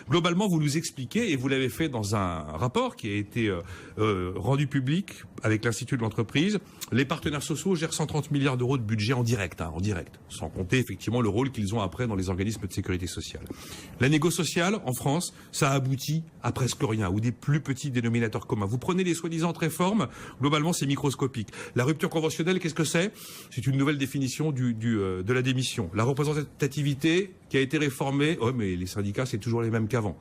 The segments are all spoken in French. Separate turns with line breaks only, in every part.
Globalement, vous nous expliquez, et vous l'avez fait dans un rapport qui a été rendu public avec l'Institut de l'entreprise, les partenaires sociaux gèrent 130 milliards d'euros de budget en direct, sans compter effectivement le rôle qu'ils ont après dans les organismes de sécurité sociale. La négo sociale, en France, ça aboutit à presque rien, ou des plus petits dénominateurs communs. Vous prenez les soi-disant réformes, globalement c'est microscopique. La rupture conventionnelle, qu'est-ce que c'est? C'est une nouvelle définition de la démission. La représentativité qui a été réformée, mais les syndicats c'est toujours les mêmes qu'avant.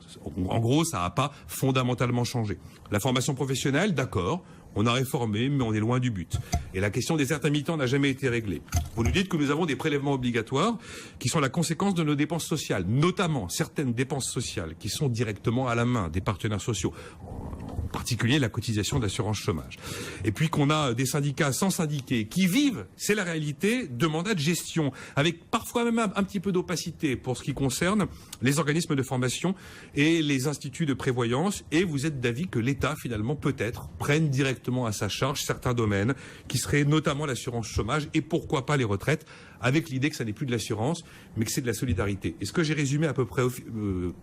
En gros, ça n'a pas fondamentalement changé. La formation professionnelle, d'accord, on a réformé, mais on est loin du but. Et la question des intermittents n'a jamais été réglée. Vous nous dites que nous avons des prélèvements obligatoires qui sont la conséquence de nos dépenses sociales, notamment certaines dépenses sociales qui sont directement à la main des partenaires sociaux, en particulier la cotisation d'assurance chômage. Et puis qu'on a des syndicats sans syndiqués qui vivent, c'est la réalité, de mandats de gestion, avec parfois même un petit peu d'opacité pour ce qui concerne les organismes de formation et les instituts de prévoyance. Et vous êtes d'avis que l'État, finalement, peut-être, prenne directement à sa charge certains domaines, qui seraient notamment l'assurance chômage et pourquoi pas les retraites, avec l'idée que ça n'est plus de l'assurance, mais que c'est de la solidarité. Est-ce que j'ai résumé à peu près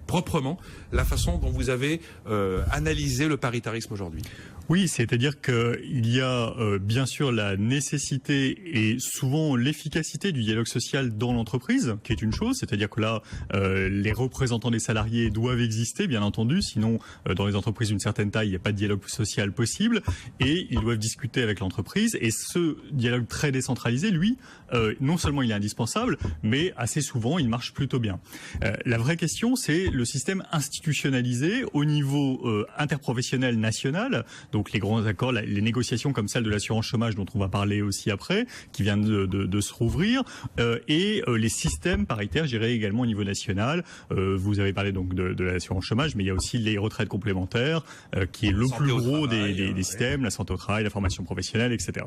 proprement la façon dont vous avez analysé le paritarisme aujourd'hui?
Oui, c'est-à-dire qu'il y a bien sûr la nécessité et souvent l'efficacité du dialogue social dans l'entreprise, qui est une chose, c'est-à-dire que là, les représentants des salariés doivent exister, bien entendu, sinon dans les entreprises d'une certaine taille, il n'y a pas de dialogue social possible, et ils doivent discuter avec l'entreprise, et ce dialogue très décentralisé, lui, non seulement il est indispensable, mais assez souvent, il marche plutôt bien. La vraie question, c'est le système institutionnalisé au niveau interprofessionnel national, donc les grands accords, les négociations comme celle de l'assurance chômage dont on va parler aussi après, qui vient de se rouvrir, et les systèmes paritaires gérés également au niveau national. Vous avez parlé donc de l'assurance chômage, mais il y a aussi les retraites complémentaires, qui est le plus gros des systèmes, la santé au travail, la formation professionnelle, etc.